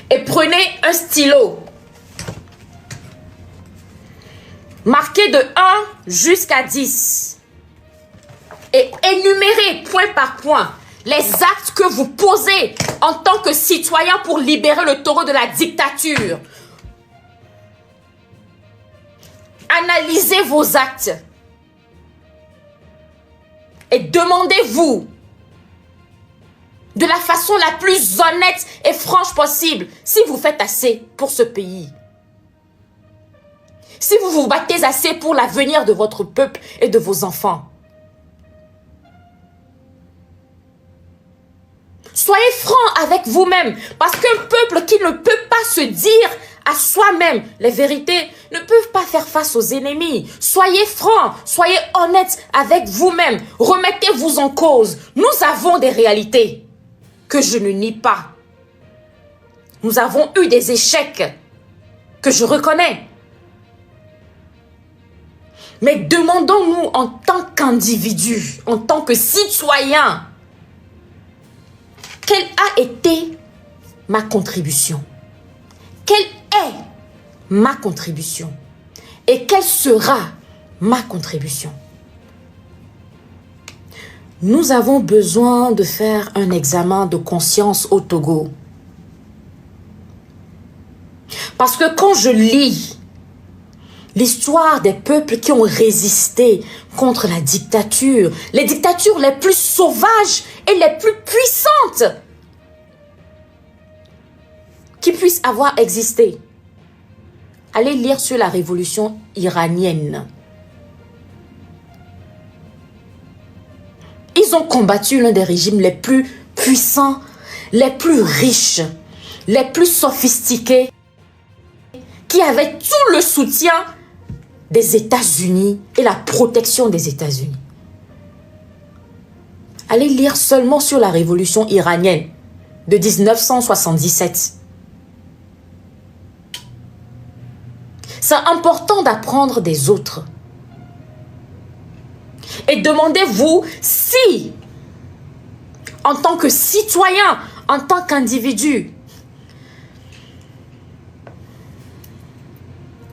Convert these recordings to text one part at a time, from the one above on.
Et prenez un stylo. Marquez de 1 jusqu'à 10. Et énumérez point par point les actes que vous posez en tant que citoyen pour libérer le taureau de la dictature. Analysez vos actes. Et demandez-vous de la façon la plus honnête et franche possible si vous faites assez pour ce pays. Si vous vous battez assez pour l'avenir de votre peuple et de vos enfants. Soyez francs avec vous-même, parce qu'un peuple qui ne peut pas se dire à soi-même les vérités ne peuvent pas faire face aux ennemis. Soyez francs, soyez honnêtes avec vous-même. Remettez-vous en cause. Nous avons des réalités que je ne nie pas. Nous avons eu des échecs que je reconnais. Mais demandons-nous en tant qu'individus, en tant que citoyens, quelle a été ma contribution? Quelle est ma contribution? Et quelle sera ma contribution? Nous avons besoin de faire un examen de conscience au Togo. Parce que quand je lis l'histoire des peuples qui ont résisté contre la dictature, les dictatures les plus sauvages et les plus puissantes qui puissent avoir existé. Allez lire sur la révolution iranienne. Ils ont combattu l'un des régimes les plus puissants, les plus riches, les plus sophistiqués, qui avait tout le soutien des États-Unis et la protection des États-Unis. Allez lire seulement sur la révolution iranienne de 1977. C'est important d'apprendre des autres. Et demandez-vous si, en tant que citoyen, en tant qu'individu,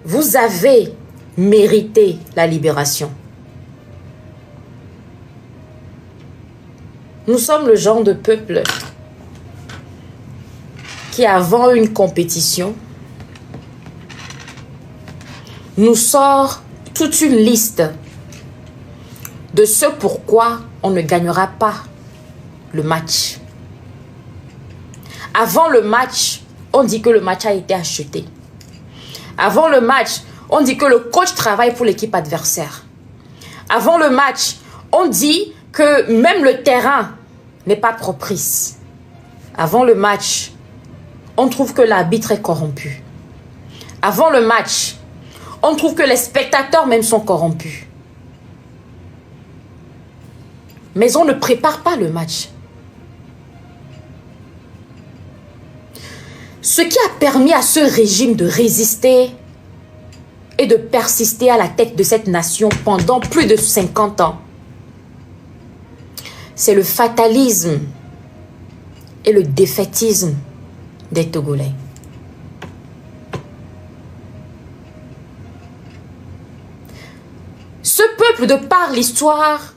vous avez mérité la libération. Nous sommes le genre de peuple qui, avant une compétition, nous sort toute une liste de ce pourquoi on ne gagnera pas le match. Avant le match, on dit que le match a été acheté. Avant le match, on dit que le coach travaille pour l'équipe adversaire. Avant le match, on dit que même le terrain n'est pas propice. Avant le match, on trouve que l'arbitre est corrompu. Avant le match, on trouve que les spectateurs même sont corrompus. Mais on ne prépare pas le match. Ce qui a permis à ce régime de résister et de persister à la tête de cette nation pendant plus de 50 ans, c'est le fatalisme et le défaitisme des Togolais. Ce peuple, de par l'histoire,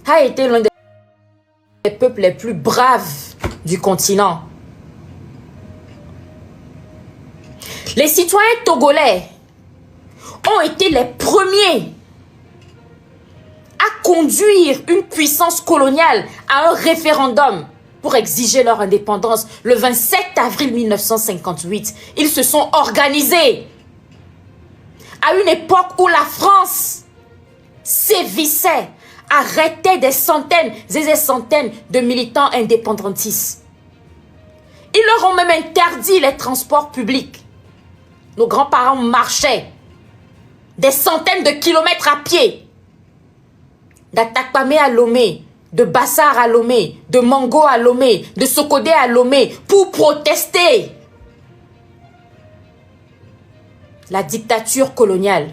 a été l'un des peuples les plus braves du continent. Les citoyens togolais ont été les premiers à conduire une puissance coloniale à un référendum pour exiger leur indépendance le 27 avril 1958. Ils se sont organisés à une époque où la France sévissait, arrêtait des centaines et des centaines de militants indépendantistes. Ils leur ont même interdit les transports publics. Nos grands-parents marchaient des centaines de kilomètres à pied, d'Atakpamé à Lomé, de Bassar à Lomé, de Mango à Lomé, de Sokodé à Lomé, pour protester la dictature coloniale.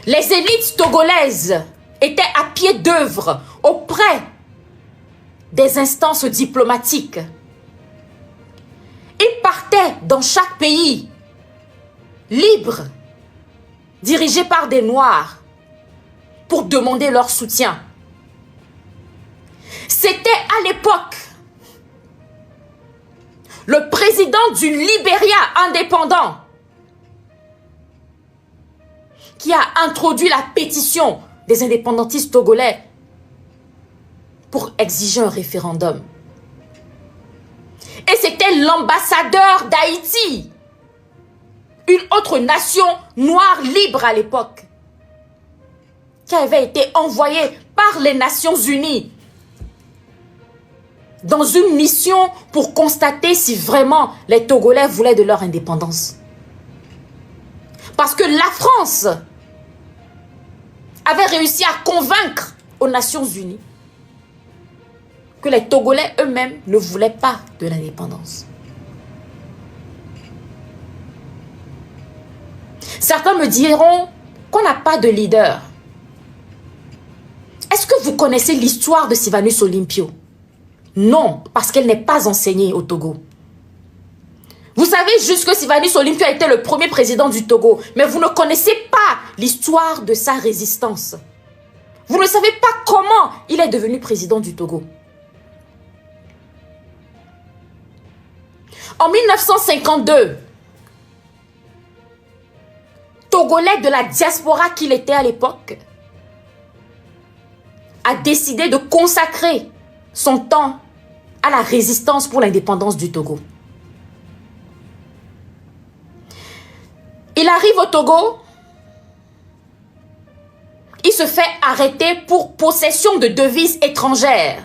Les élites togolaises étaient à pied d'œuvre auprès des instances diplomatiques. Ils partaient dans chaque pays, libres, dirigés par des Noirs, pour demander leur soutien. C'était à l'époque le président du Libéria indépendant qui a introduit la pétition des indépendantistes togolais pour exiger un référendum. Et c'était l'ambassadeur d'Haïti, une autre nation noire libre à l'époque, qui avait été envoyé par les Nations Unies dans une mission pour constater si vraiment les Togolais voulaient de leur indépendance. Parce que la France avait réussi à convaincre aux Nations Unies que les Togolais eux-mêmes ne voulaient pas de l'indépendance. Certains me diront qu'on n'a pas de leader. Est-ce que vous connaissez l'histoire de Sylvanus Olympio? Non, parce qu'elle n'est pas enseignée au Togo. Vous savez juste que Sylvanus Olympio a été le premier président du Togo, mais vous ne connaissez pas l'histoire de sa résistance. Vous ne savez pas comment il est devenu président du Togo. En 1952, Togolais de la diaspora qu'il était à l'époque a décidé de consacrer son temps à la résistance pour l'indépendance du Togo. Il arrive au Togo, il se fait arrêter pour possession de devises étrangères.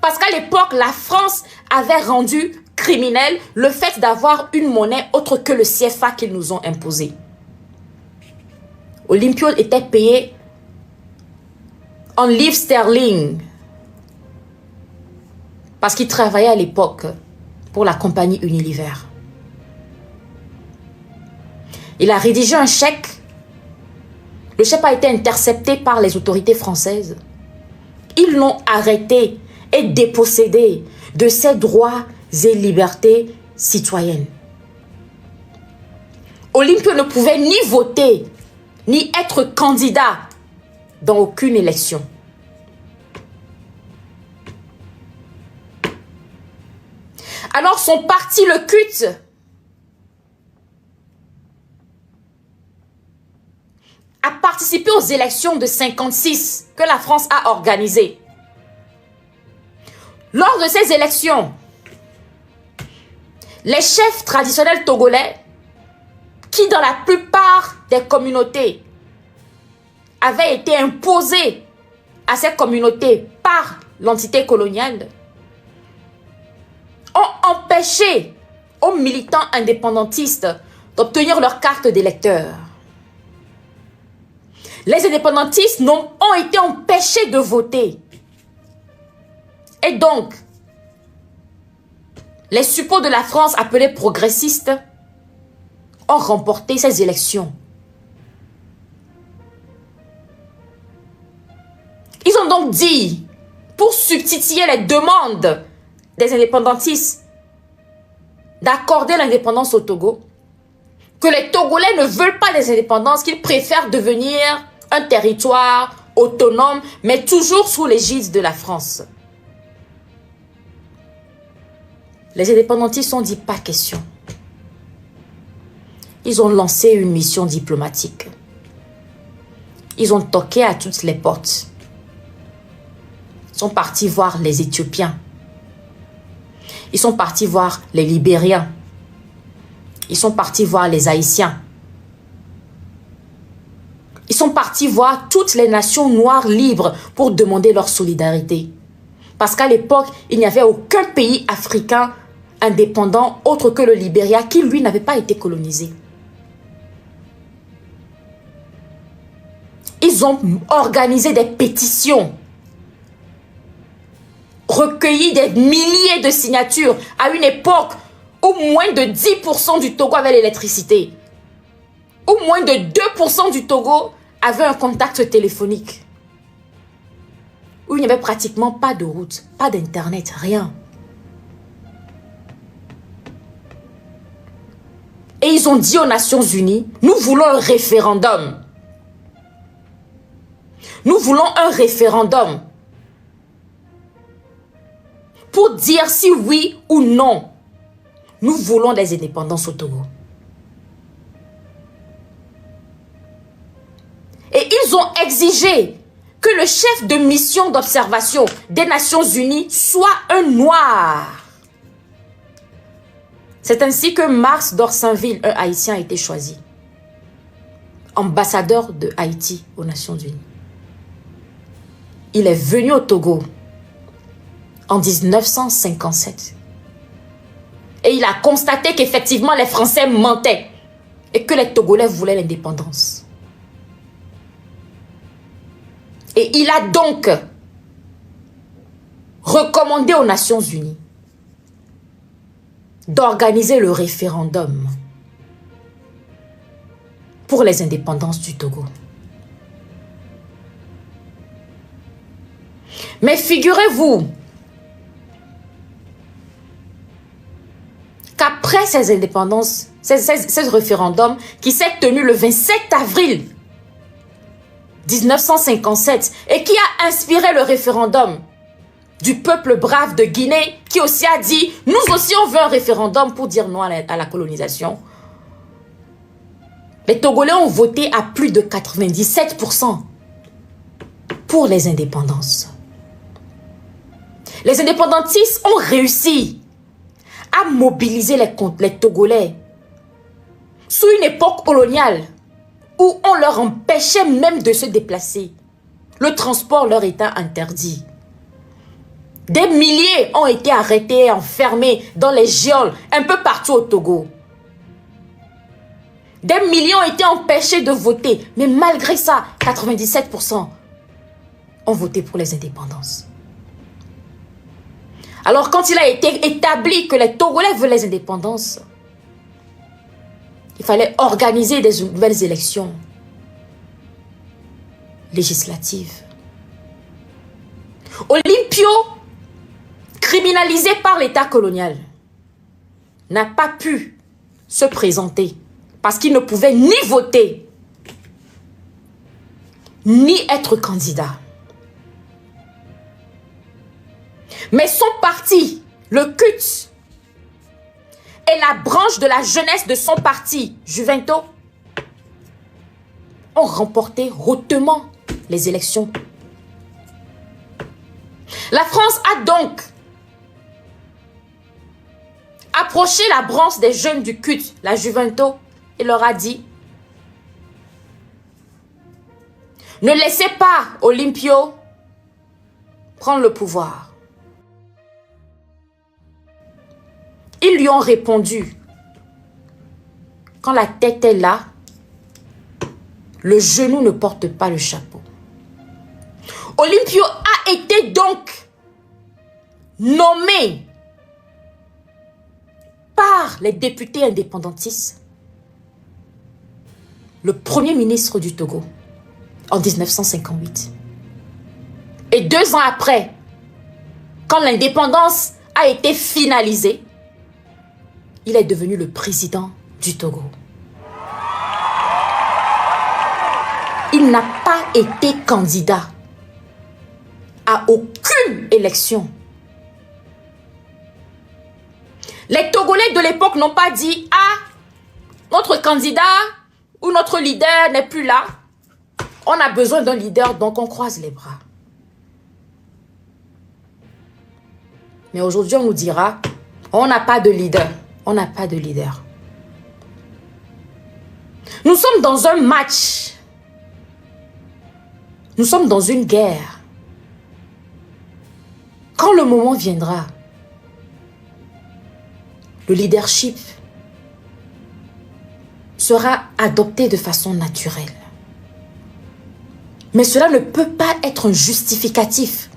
Parce qu'à l'époque, la France avait rendu criminel le fait d'avoir une monnaie autre que le CFA qu'ils nous ont imposé. Olympio était payé en livres sterling parce qu'il travaillait à l'époque pour la compagnie Unilever. Il a rédigé un chèque. Le chèque a été intercepté par les autorités françaises. Ils l'ont arrêté et dépossédé de ses droits et libertés citoyennes. Olympio ne pouvait ni voter, ni être candidat dans aucune élection. Alors son parti, le CUT, a participé aux élections de 1956 que la France a organisées. Lors de ces élections, les chefs traditionnels togolais, qui dans la plupart des communautés avaient été imposés à ces communautés par l'entité coloniale, ont empêché aux militants indépendantistes d'obtenir leur carte d'électeur. Les indépendantistes ont été empêchés de voter. Et donc, les suppôts de la France appelés progressistes ont remporté ces élections. Ils ont donc dit, pour substituer les demandes des indépendantistes d'accorder l'indépendance au Togo, que les Togolais ne veulent pas des indépendances, qu'ils préfèrent devenir un territoire autonome, mais toujours sous l'égide de la France. Les indépendantistes ont dit pas question. Ils ont lancé une mission diplomatique. Ils ont toqué à toutes les portes. Ils sont partis voir les Éthiopiens. Ils sont partis voir les Libériens. Ils sont partis voir les Haïtiens. Ils sont partis voir toutes les nations noires libres pour demander leur solidarité. Parce qu'à l'époque, il n'y avait aucun pays africain indépendant autre que le Libéria qui, lui, n'avait pas été colonisé. Ils ont organisé des pétitions, recueilli des milliers de signatures à une époque où moins de 10% du Togo avait l'électricité, où moins de 2% du Togo avait un contact téléphonique, où il n'y avait pratiquement pas de route, pas d'internet, rien. Et ils ont dit aux Nations Unies, nous voulons un référendum. Nous voulons un référendum pour dire si oui ou non, nous voulons des indépendances au Togo. Et ils ont exigé que le chef de mission d'observation des Nations Unies soit un noir. C'est ainsi que Mars Dorsainville, un Haïtien, a été choisi. Ambassadeur de Haïti aux Nations Unies. Il est venu au Togo en 1957. Et il a constaté qu'effectivement les Français mentaient et que les Togolais voulaient l'indépendance. Et il a donc recommandé aux Nations Unies d'organiser le référendum pour les indépendances du Togo. Mais figurez-vous qu'après ces indépendances, ce référendum qui s'est tenu le 27 avril 1957 et qui a inspiré le référendum du peuple brave de Guinée qui aussi a dit « Nous aussi on veut un référendum pour dire non à la colonisation ». Les Togolais ont voté à plus de 97% pour les indépendances. Les indépendantistes ont réussi à mobiliser les Togolais sous une époque coloniale où on leur empêchait même de se déplacer. Le transport leur était interdit. Des milliers ont été arrêtés, enfermés dans les geôles, un peu partout au Togo. Des milliers ont été empêchés de voter. Mais malgré ça, 97% ont voté pour les indépendances. Alors quand il a été établi que les Togolais veulent les indépendances, il fallait organiser des nouvelles élections législatives. Olympio, criminalisé par l'État colonial, n'a pas pu se présenter parce qu'il ne pouvait ni voter, ni être candidat. Mais son parti, le CUT, et la branche de la jeunesse de son parti, Juvento, ont remporté hautement les élections. La France a donc approché la branche des jeunes du CUT, la Juvento, et leur a dit: ne laissez pas Olympio prendre le pouvoir. Ils lui ont répondu: quand la tête est là, le genou ne porte pas le chapeau. Olympio a été donc nommé par les députés indépendantistes le premier ministre du Togo en 1958. Et 2 ans après, quand l'indépendance a été finalisée, il est devenu le président du Togo. Il n'a pas été candidat à aucune élection. Les Togolais de l'époque n'ont pas dit: ah, notre candidat ou notre leader n'est plus là. On a besoin d'un leader, donc on croise les bras. Mais aujourd'hui, on nous dira: on n'a pas de leader. On n'a pas de leader. Nous sommes dans un match. Nous sommes dans une guerre. Quand le moment viendra, le leadership sera adopté de façon naturelle. Mais cela ne peut pas être un justificatif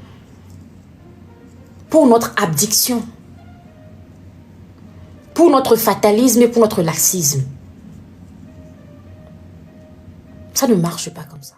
pour notre abdiction, pour notre fatalisme et pour notre laxisme. Ça ne marche pas comme ça.